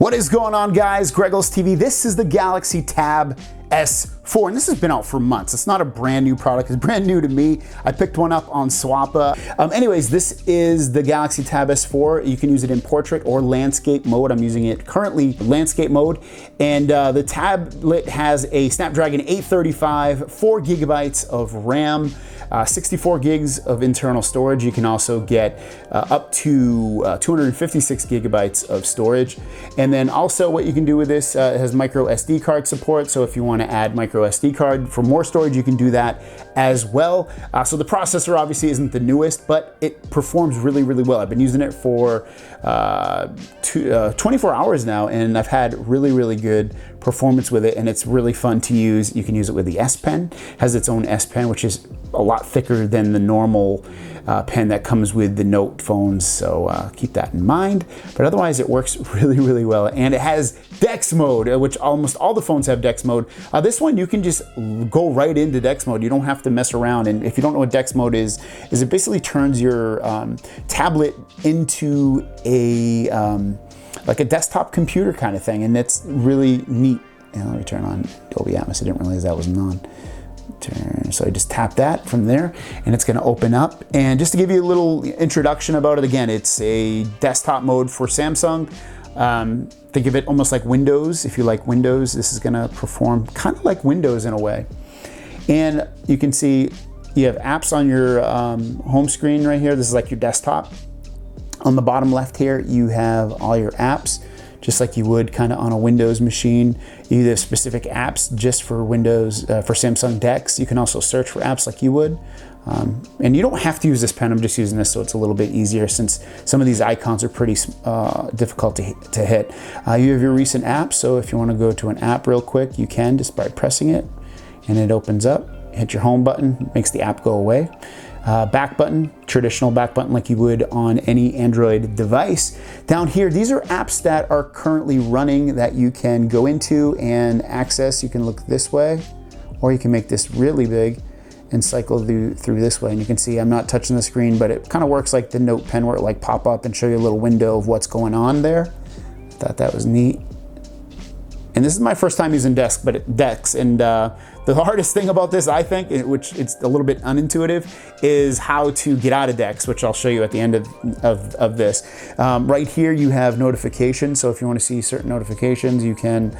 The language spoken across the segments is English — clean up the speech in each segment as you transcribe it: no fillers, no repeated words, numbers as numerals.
What is going on, guys? GregglesTV. This is the Galaxy Tab S4, and this has been out for months. It's not a brand new product. It's brand new to me. I picked one up on Swappa. Anyways, this is the Galaxy Tab S4. You can use it in portrait or landscape mode. I'm using it currently landscape mode, and the tablet has a Snapdragon 835, 4 gigabytes of RAM, 64 gigs of internal storage. You can also get up to 256 gigabytes of storage. And then also what you can do with this, it has micro SD card support. So if you want to add micro SD card for more storage, you can do that as well. So the processor obviously isn't the newest, but it performs really, really well. I've been using it for 24 hours now, and I've had really, really good performance with it, and it's really fun to use. You can use it with the S Pen. It has its own S Pen, which is a lot thicker than the normal pen that comes with the Note phones, so keep that in mind. But otherwise, it works really, really well. And it has Dex Mode, which almost all the phones have Dex Mode. This one, you can just go right into Dex Mode. You don't have to mess around. And if you don't know what Dex Mode is it basically turns your tablet into a like a desktop computer kind of thing, and it's really neat. And let me turn on Dolby Atmos. I didn't realize that wasn't on. So I just tap that from there, and it's going to open up. And just to give you a little introduction about it, again, it's a desktop mode for Samsung. Think of it almost like Windows. If you like Windows, this is going to perform kind of like Windows in a way. And you can see you have apps on your home screen right here. This is like your desktop. On the bottom left here, you have all your apps, just like you would kind of on a Windows machine. You have specific apps just for Windows, for Samsung Dex. You can also search for apps like you would. And you don't have to use this pen. I'm just using this so it's a little bit easier, since some of these icons are pretty difficult to hit. You have your recent apps, so if you want to go to an app real quick, you can just by pressing it, and it opens up. Hit your home button, makes the app go away. Back button, traditional back button like you would on any Android device. Down here, these are apps that are currently running that you can go into and access. You can look this way, or you can make this really big and cycle through this way. And you can see I'm not touching the screen, but it kind of works like the Note Pen, where it like pop up and show you a little window of what's going on there. I thought that was neat. And this is my first time using Dex, and the hardest thing about this, I think, which it's a little bit unintuitive, is how to get out of Dex, which I'll show you at the end of this. Right here, you have notifications. So if you want to see certain notifications, you can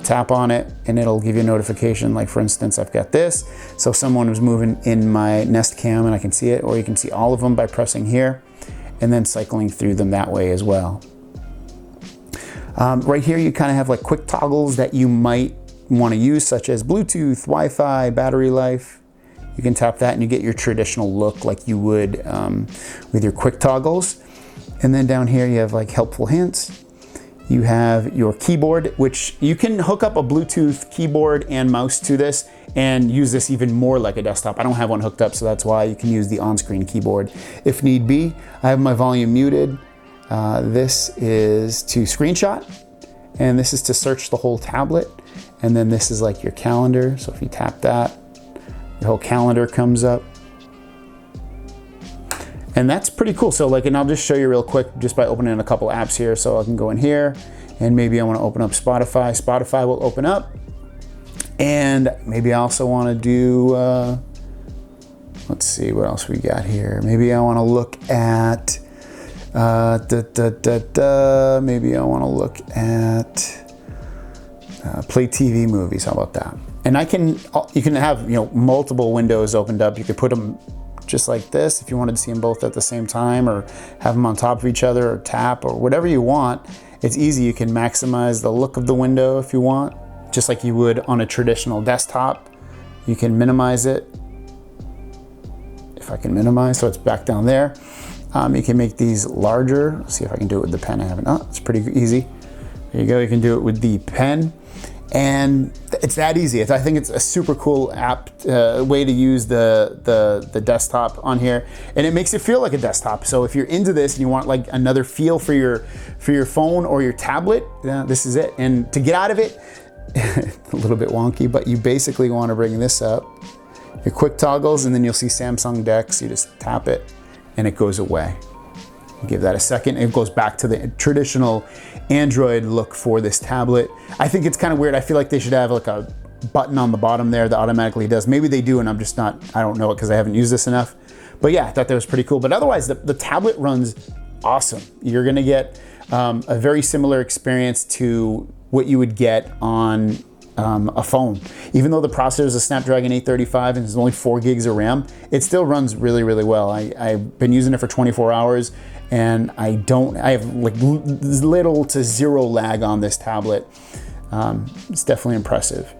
tap on it, and it'll give you a notification. Like for instance, I've got this. So someone was moving in my Nest Cam, and I can see it, or you can see all of them by pressing here, and then cycling through them that way as well. Right here, you kind of have like quick toggles that you might want to use, such as Bluetooth, Wi-Fi, battery life. You can tap that and you get your traditional look like you would with your quick toggles. And then down here, you have like helpful hints. You have your keyboard, which you can hook up a Bluetooth keyboard and mouse to this and use this even more like a desktop. I don't have one hooked up, so that's why you can use the on-screen keyboard if need be. I have my volume muted. This is to screenshot, and this is to search the whole tablet. And then this is like your calendar. So if you tap that, your whole calendar comes up. And that's pretty cool. So like, and I'll just show you real quick just by opening a couple apps here. So I can go in here, and maybe I want to open up Spotify. Spotify will open up. And maybe I also want to do, let's see what else we got here. Maybe I want to look at, maybe I want to look at play TV movies. How about that? And you can have, multiple windows opened up. You could put them just like this if you wanted to see them both at the same time, or have them on top of each other, or tap, or whatever you want. It's easy. You can maximize the look of the window if you want, just like you would on a traditional desktop. You can minimize it. If I can minimize, so it's back down there. You can make these larger. Let's see if I can do it with the pen. I haven't. Oh, it's pretty easy. There you go. You can do it with the pen. And it's that easy. I think it's a super cool app, way to use the desktop on here. And it makes it feel like a desktop. So if you're into this and you want like another feel for your phone or your tablet, this is it. And to get out of it, a little bit wonky, but you basically want to bring this up, your quick toggles, and then you'll see Samsung Dex. You just tap it, and it goes away. Give that a second, it goes back to the traditional Android look for this tablet. I think it's kind of weird. I feel like they should have like a button on the bottom there that automatically does. Maybe they do and I'm just not, I don't know it because I haven't used this enough. But yeah, I thought that was pretty cool. But otherwise, the tablet runs awesome. You're gonna get a very similar experience to what you would get on a phone. Even though the processor is a Snapdragon 835 and there's only 4 gigs of RAM, it still runs really, really well. I've been using it for 24 hours and I have like little to zero lag on this tablet. It's definitely impressive.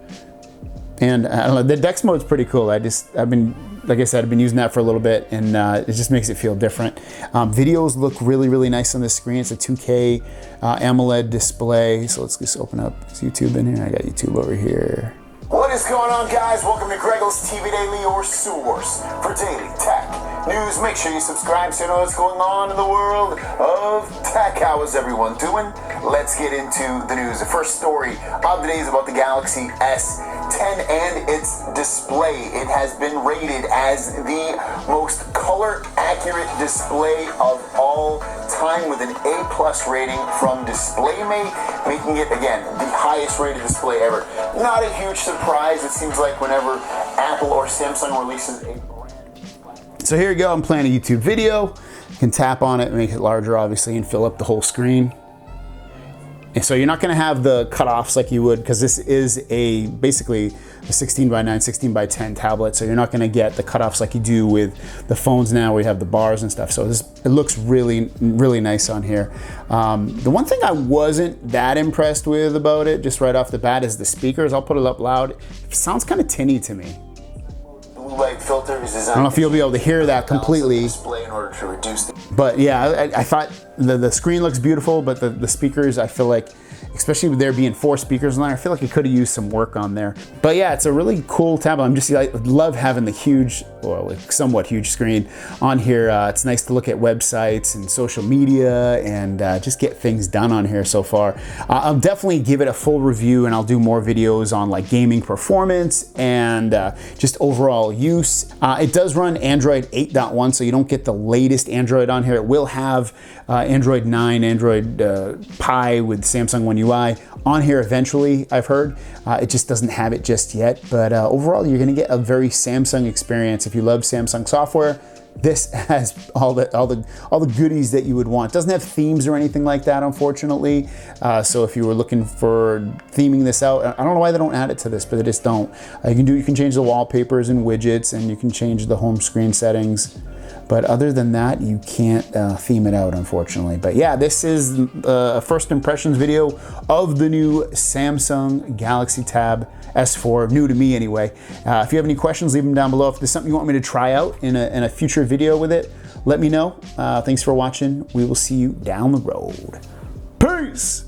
And I don't know, the Dex Mode is pretty cool. Like I said, I've been using that for a little bit and it just makes it feel different. Videos look really, really nice on the screen. It's a 2K AMOLED display. So let's just open up YouTube in here. I got YouTube over here. What is going on, guys? Welcome to GregglesTV Daily, your source for daily tech news. Make sure you subscribe so you know what's going on in the world of tech. How is everyone doing? Let's get into the news. The first story of the day is about the Galaxy S10 and its display. It has been rated as the most color-accurate display of all time with an A+ rating from DisplayMate, making it, again, the highest rated display ever. Not a huge surprise. It seems like whenever Apple or Samsung releases a brand. So here you go, I'm playing a YouTube video. You can tap on it, make it larger obviously, and fill up the whole screen. And so you're not gonna have the cutoffs like you would, because this is basically a 16:9, 16:10 tablet. So you're not gonna get the cutoffs like you do with the phones now where you have the bars and stuff. So it looks really, really nice on here. The one thing I wasn't that impressed with about it, just right off the bat, is the speakers. I'll put it up loud. It sounds kind of tinny to me. Light filter is designed. I don't know if you'll be able to hear that completely. Display in order to reduce but yeah, I thought the screen looks beautiful, but the speakers, I feel like, especially with there being 4 speakers on there, I feel like it could have used some work on there. But yeah, it's a really cool tablet. I love having the huge, well, somewhat huge screen on here. It's nice to look at websites and social media and just get things done on here so far. I'll definitely give it a full review and I'll do more videos on like gaming performance and just overall use. It does run Android 8.1, so you don't get the latest Android on here. It will have Android 9, Android Pie with Samsung One UI on here eventually, I've heard. It just doesn't have it just yet, but overall you're gonna get a very Samsung experience. If you love Samsung software, this has all the goodies that you would want. It doesn't have themes or anything like that, unfortunately. So if you were looking for theming this out, I don't know why they don't add it to this, but they just don't. You can change the wallpapers and widgets, and you can change the home screen settings. But other than that, you can't theme it out, unfortunately. But yeah, this is a first impressions video of the new Samsung Galaxy Tab S4, new to me anyway. If you have any questions, leave them down below. If there's something you want me to try out in a future video with it, let me know. Thanks for watching. We will see you down the road. Peace!